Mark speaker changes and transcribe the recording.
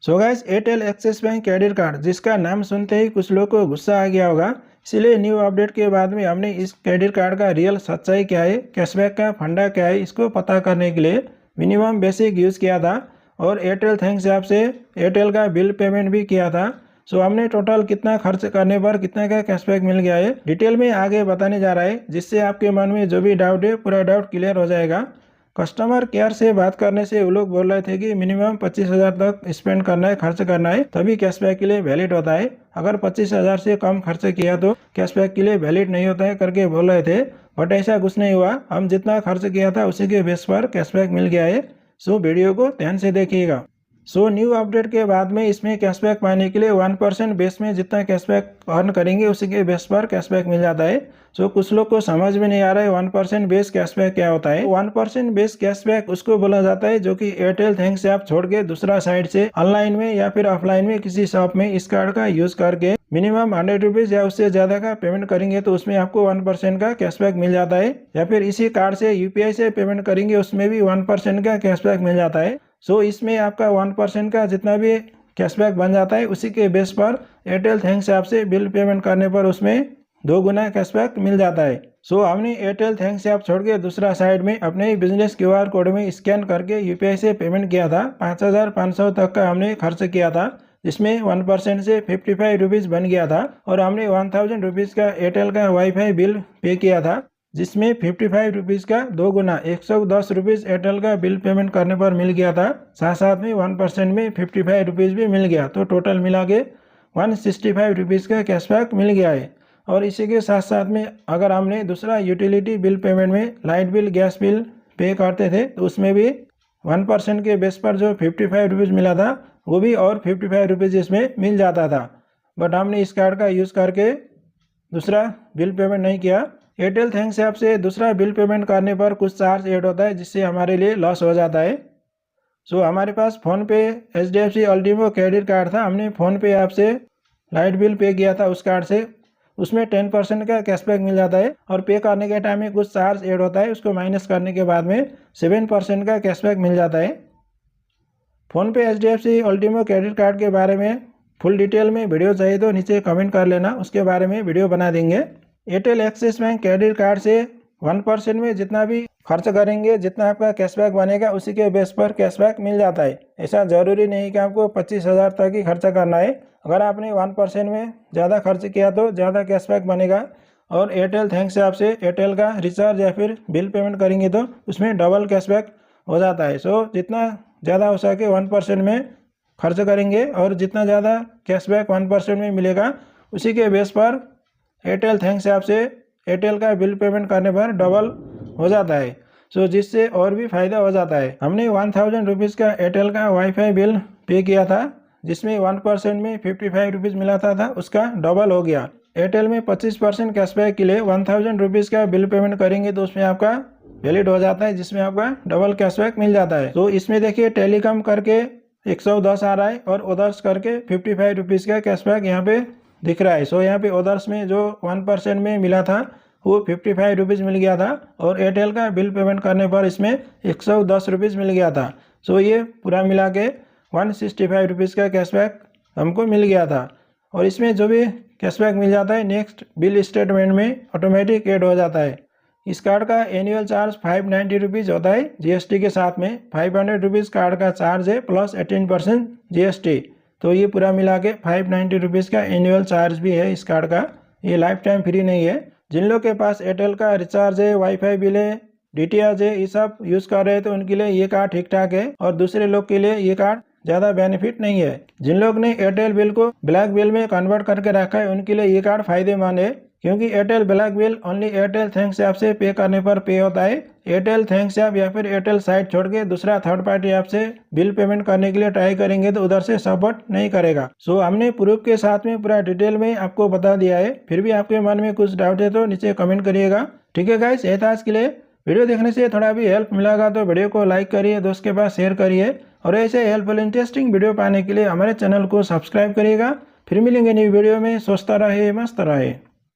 Speaker 1: So guys, Airtel axis bank credit card जिसका नाम सुनते ही कुछ लोग को गुस्सा आ गया होगा, इसलिए न्यू अपडेट के बाद में हमने इस क्रेडिट कार्ड का रियल सच्चाई क्या है, कैशबैक का फंडा क्या है, इसको पता करने के लिए मिनिमम बेसिक यूज़ किया था और एयरटेल थैंक्स ऐप से एयरटेल का बिल पेमेंट भी किया था। सो हमने टोटल कितना खर्च करने पर कितना का कैशबैक मिल गया है डिटेल में आगे बताने जा रहा है, जिससे आपके मन में जो भी डाउट है पूरा डाउट क्लियर हो जाएगा। कस्टमर केयर से बात करने से वो लोग बोल रहे थे कि मिनिमम 25,000 तक स्पेंड करना है, खर्च करना है, तभी कैशबैक के लिए वैलिड होता है। अगर 25,000 से कम खर्च किया तो कैशबैक के लिए वैलिड नहीं होता है करके बोल रहे थे, बट ऐसा कुछ नहीं हुआ। हम जितना खर्च किया था उसी के बेस पर कैशबैक मिल गया है। सो वीडियो को ध्यान से देखिएगा। सो न्यू अपडेट के बाद में इसमें कैशबैक पाने के लिए 1% बेस में जितना कैशबैक अर्न करेंगे उसी के बेस पर कैशबैक मिल जाता है। सो कुछ लोग को समझ में नहीं आ रहा है 1% बेस कैशबैक क्या होता है। 1% बेस कैशबैक उसको बोला जाता है जो कि एयरटेल थैंक्स ऐप छोड़ के दूसरा साइड से ऑनलाइन में या फिर ऑफलाइन में किसी शॉप में इस कार्ड का यूज करके मिनिमम 100 रुपीज या उससे ज्यादा का पेमेंट करेंगे तो उसमें आपको 1% का कैशबैक मिल जाता है, या फिर इसी कार्ड से यूपीआई से पेमेंट करेंगे उसमें भी 1% का कैशबैक मिल जाता है। सो इसमें आपका 1% का जितना भी कैशबैक बन जाता है उसी के बेस पर एयरटेल थैंक्स ऐप से बिल पेमेंट करने पर उसमें 2 गुना कैशबैक मिल जाता है। सो हमने एयरटेल थैंक्स ऐप छोड़ के दूसरा साइड में अपने ही बिजनेस क्यूआर कोड में स्कैन करके यूपीआई से पेमेंट किया था। 5,500 तक का हमने खर्च किया था, जिसमें 1% से 55 रुपीज़ बन गया था और हमने 1,000 रुपीज़ का एयरटेल का वाईफाई बिल पे किया था, जिसमें 55 रुपीज़ का 2 गुना 110 रुपीज़ एयरटेल का बिल पेमेंट करने पर मिल गया था। साथ साथ में 1% में 55 रुपीज़ भी मिल गया, तो टोटल मिला के 165 रुपीज़ का कैशबैक मिल गया है। और इसी के साथ साथ में अगर हमने दूसरा यूटिलिटी बिल पेमेंट में light bill gas bill pay करते थे तो उसमें भी 1% के बेस पर जो 55 रुपीज़ मिला था वो भी और 55 रुपीज़ इसमें मिल जाता था। बट हमने इस कार्ड का यूज़ करके दूसरा बिल पेमेंट नहीं किया। एयरटेल थैंक्स ऐप से दूसरा बिल पेमेंट करने पर कुछ चार्ज ऐड होता है जिससे हमारे लिए लॉस हो जाता है। सो हमारे पास फ़ोनपे HDFC अल्टीमो क्रेडिट कार्ड था, हमने फ़ोनपे ऐप से लाइट बिल पे किया था उस कार्ड से, उसमें 10% का कैशबैक मिल जाता है और पे करने के टाइम में कुछ चार्ज ऐड होता है, उसको माइनस करने के बाद में 7% का कैशबैक मिल जाता है। फ़ोनपे HDFC अल्टीमो क्रेडिट कार्ड के बारे में फुल डिटेल में वीडियो चाहिए तो नीचे कमेंट कर लेना, उसके बारे में वीडियो बना देंगे। Airtel axis bank credit card से 1% में जितना भी खर्च करेंगे, जितना आपका कैशबैक बनेगा उसी के बेस पर कैशबैक मिल जाता है। ऐसा ज़रूरी नहीं कि आपको 25,000 तक ही खर्चा करना है। अगर आपने 1% में ज़्यादा खर्च किया तो ज़्यादा कैशबैक बनेगा। और एयरटेल थैंक्स ऐप से एयरटेल का रिचार्ज या फिर बिल पेमेंट करेंगे तो उसमें डबल कैशबैक हो जाता है। सो जितना ज़्यादा हो सके 1% में खर्च करेंगे और जितना ज़्यादा कैशबैक 1% में मिलेगा उसी के बेस पर एयरटेल थैंक्स ऐप से एयरटेल का बिल पेमेंट करने पर डबल हो जाता है। सो जिससे और भी फ़ायदा हो जाता है। हमने 1,000 रुपीज़ का एयरटेल का वाईफाई बिल पे किया था, जिसमें 1% में 55 रुपीज़ मिला था, उसका डबल हो गया। एयरटेल में 25% कैशबैक के लिए 1,000 रुपीज़ का बिल पेमेंट करेंगे तो उसमें आपका वैलिड हो जाता है, जिसमें आपका डबल कैशबैक मिल जाता है। तो इसमें देखिए टेलीकॉम करके 110 आ रहा है और ओदर्स करके 55 रुपीज़ का कैशबैक यहाँ पे दिख रहा है। सो यहाँ पे ओदर्स में जो 1% में मिला था वो 55 रुपीज़ मिल गया था और एयरटेल का बिल पेमेंट करने पर इसमें 110 रुपीज़ मिल गया था। सो ये पूरा मिला के 165 रुपीज़ का कैशबैक हमको मिल गया था। और इसमें जो भी कैशबैक मिल जाता है नेक्स्ट बिल स्टेटमेंट में ऑटोमेटिक ऐड हो जाता है। इस कार्ड का एनुअल चार्ज 590 रुपीज़ होता है GST के साथ में। 500 रुपीज़ कार्ड का चार्ज है प्लस 18% GST, तो ये पूरा मिला के 590 रुपीज़ का एनुअल चार्ज भी है इस कार्ड का। ये लाइफ टाइम फ्री नहीं है। जिन लोग के पास एयरटेल का रिचार्ज है, वाईफाई बिल है, DTH है, ये सब यूज़ कर रहे हैं तो उनके लिए ये कार्ड ठीक ठाक है और दूसरे लोग के लिए ये कार्ड ज़्यादा बेनिफिट नहीं है। जिन लोग ने एयरटेल बिल को ब्लैक बिल में कन्वर्ट करके रखा है उनके लिए ये कार्ड फायदेमंद है, क्योंकि Airtel black bill only Airtel thanks app से पे करने पर पे होता है। एयरटेल थैंक्स ऐप या फिर एयरटेल साइट छोड़ के दूसरा थर्ड पार्टी ऐप से बिल पेमेंट करने के लिए ट्राई करेंगे तो उधर से सपोर्ट नहीं करेगा। सो हमने प्रूफ के साथ में पूरा डिटेल में आपको बता दिया है। फिर भी आपके मन में कुछ डाउट है तो नीचे कमेंट करिएगा। ठीक है गाइस, ये था आज के लिए। वीडियो देखने से थोड़ा भी हेल्प मिलेगा तो वीडियो को लाइक करिए, दोस्त के पास शेयर करिए और ऐसे हेल्पफुल इंटरेस्टिंग वीडियो पाने के लिए हमारे चैनल को सब्सक्राइब करिएगा। फिर मिलेंगे न्यू वीडियो में। स्वस्थ रहे, मस्त रहे।